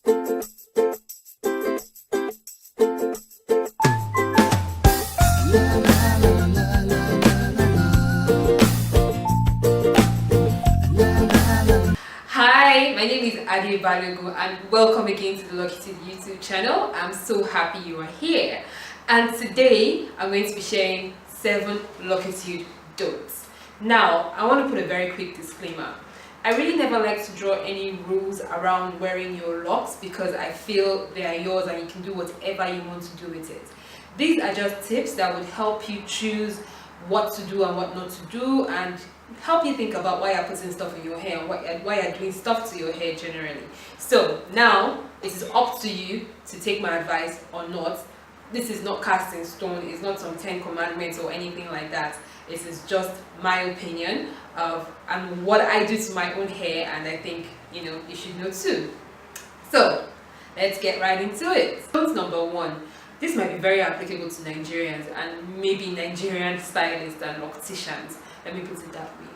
Hi, my name is Adi Balogu and welcome again to the Locitude YouTube channel. I'm so happy you are here. And today I'm going to be sharing 7 Locitude don'ts. Now, I want to put a very quick disclaimer. I really never like to draw any rules around wearing your locks because I feel they are yours and you can do whatever you want to do with it. These are just tips that would help you choose what to do and what not to do, and help you think about why you're putting stuff in your hair and why you're doing stuff to your hair generally. So now it is up to you to take my advice or not. This is not cast in stone, it's not some 10 commandments or anything like that. This is just my opinion of and what I do to my own hair, and I think you should know too. So let's get right into it. Don't number 1. This might be very applicable to Nigerians and maybe Nigerian stylists and locticians. Let me put it that way.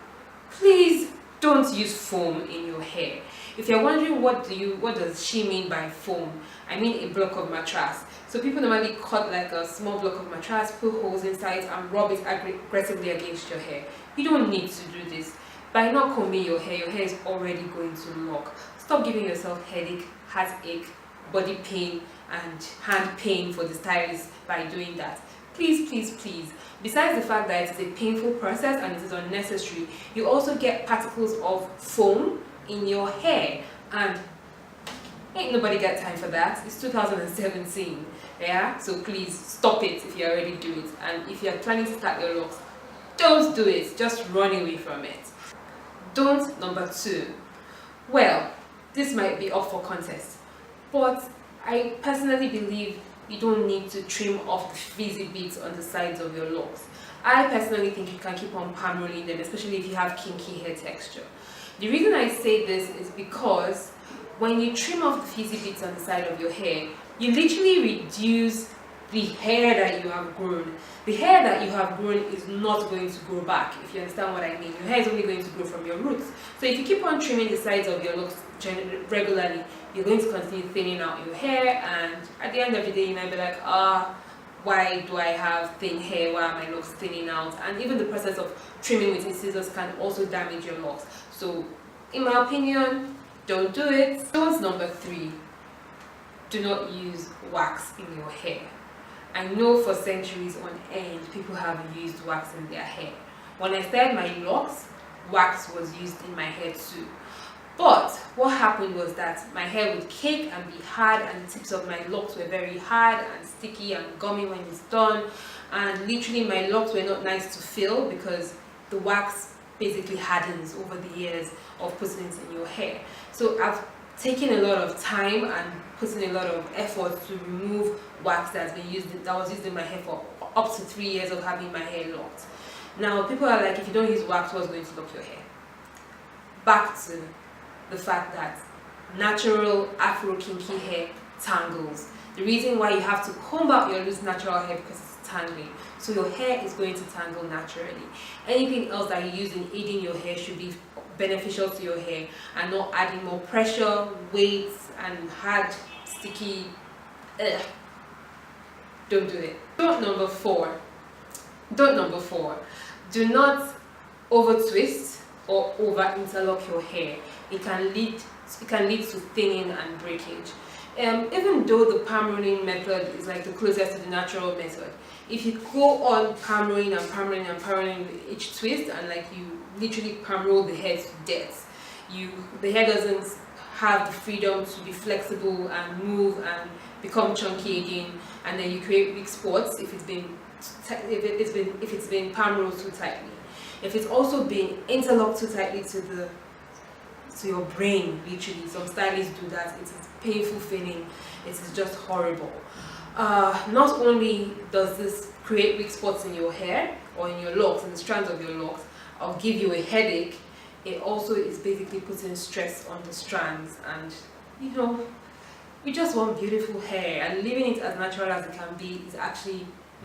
Please don't use foam in your hair. If you're wondering what does she mean by foam, I mean a block of mattress. So people normally cut like a small block of mattress, put holes inside and rub it aggressively against your hair. You don't need to do this. By not combing your hair is already going to lock. Stop giving yourself headache, heartache, body pain and hand pain for the stylist by doing that. Please, please, please. Besides the fact that it is a painful process and it is unnecessary, you also get particles of foam in your hair, and ain't nobody got time for that. It's 2017, yeah? So please stop it if you already do it, and if you're planning to start your locks, don't do it. Just run away from it. Don't number 2. Well, this might be up for contest, but I personally believe you don't need to trim off the frizzy bits on the sides of your locks. I personally think you can keep on palm rolling them, especially if you have kinky hair texture. The reason I say this is because when you trim off the frizzy bits on the side of your hair, you literally reduce the hair that you have grown. The hair that you have grown is not going to grow back, if you understand what I mean. Your hair is only going to grow from your roots. So if you keep on trimming the sides of your locks regularly, you're going to continue thinning out your hair, and at the end of the day you might be like, why do I have thin hair? Why are my locks thinning out? And even the process of trimming with scissors can also damage your locks. So in my opinion, don't do it. Don't number 3. Do not use wax in your hair. I know for centuries on end people have used wax in their hair. When I started my locks, wax was used in my hair too. But what happened was that my hair would cake and be hard, and the tips of my locks were very hard and sticky and gummy when it's done, and literally my locks were not nice to feel because the wax basically hardens over the years of putting it in your hair. So I've taken a lot of time and putting a lot of effort to remove wax that was used in my hair for up to 3 years of having my hair locked. Now people are like, if you don't use wax, what's going to lock your hair? Back to the fact that natural Afro kinky hair tangles. The reason why you have to comb out your loose natural hair because it's tangling. So your hair is going to tangle naturally. Anything else that you use in aiding your hair should be beneficial to your hair and not adding more pressure, weight and hard, sticky. Don't do it. Don't number 4. Do not over twist or over interlock your hair. It can lead to thinning and breakage. Even though the palm rolling method is like the closest to the natural method, if you go on palm rolling with each twist, and like you literally palm roll the hair to death, the hair doesn't have the freedom to be flexible and move and become chunky again, and then you create big spots if it's been palm rolled too tightly. If it's also been interlocked too tightly to your brain, literally, some stylists do that. It is painful feeling. It is just horrible. Not only does this create weak spots in your hair or in your locks, in the strands of your locks, or give you a headache, it also is basically putting stress on the strands, and we just want beautiful hair, and leaving it as natural as it can be is actually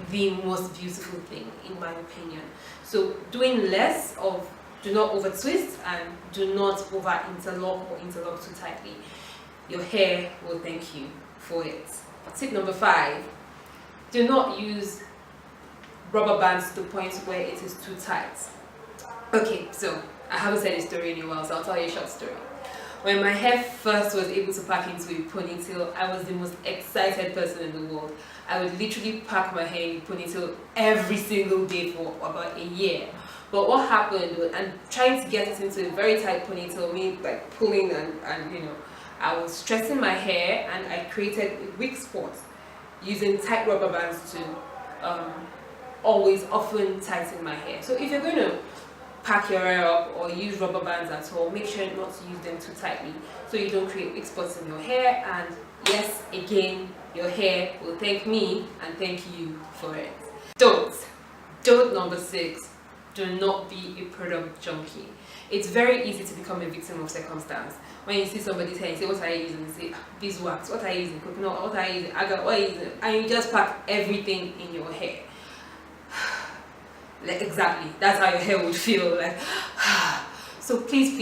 the most beautiful thing in my opinion. So doing less of, do not over twist and do not over interlock or interlock too tightly. your hair will thank you for it. Tip number 5, do not use rubber bands to the point where it is too tight. Okay, so I haven't said this story in a while, so I'll tell you a short story. When my hair first was able to pack into a ponytail, I was the most excited person in the world. I would literally pack my hair in a ponytail every single day for about a year. But what happened was, and trying to get it into a very tight ponytail, me like pulling and you know, I was stressing my hair, and I created a weak spot using tight rubber bands to always often tighten my hair. So if you're going to pack your hair up or use rubber bands at all, make sure not to use them too tightly so you don't create weak spots in your hair. And yes, again, your hair will thank me and thank you for it. Don't number 6, do not be a product junkie. It's very easy to become a victim of circumstance. When you see somebody's hair, you say, what are you using? You say, beeswax. What are you using? Coconut. What are you using? Agar. What are you using? And you just pack everything in your hair. Like, exactly, that's how your hair would feel like. So please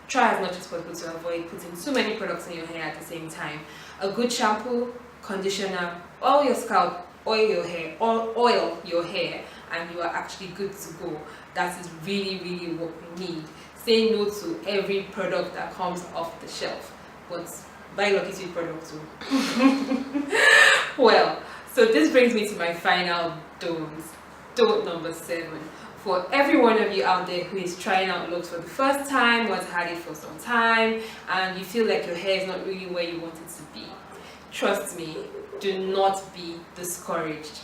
try as much as possible to avoid putting too many products in your hair at the same time. A good shampoo, conditioner, oil your scalp, oil your hair, and you are actually good to go. That is really what we need. Say no to every product that comes off the shelf, but buy Locitude products too. Well, so this brings me to my final don'ts. Don't number 7. For every one of you out there who is trying out locks for the first time, or has had it for some time, and you feel like your hair is not really where you want it to be, trust me, do not be discouraged.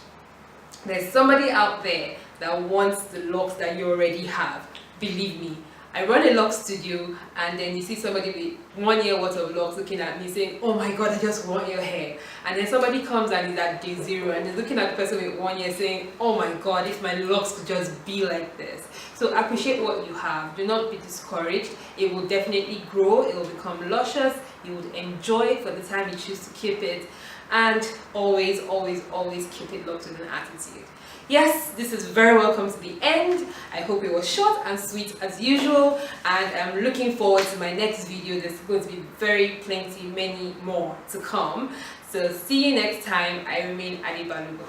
There's somebody out there that wants the locks that you already have. Believe me, I run a lock studio, and then you see somebody with 1 year worth of locks looking at me saying, oh my god, I just want your hair. And then somebody comes and is at day 0 and is looking at the person with 1 year saying, oh my god, if my locks could just be like this. So appreciate what you have. Do not be discouraged. It will definitely grow. It will become luscious. You would enjoy it for the time you choose to keep it. And always keep it locked with an attitude. Yes, this is very welcome to the end. I hope it was short and sweet as usual, and I'm looking forward to my next video. There's going to be many more to come. So see you next time. I remain Adi Balugo.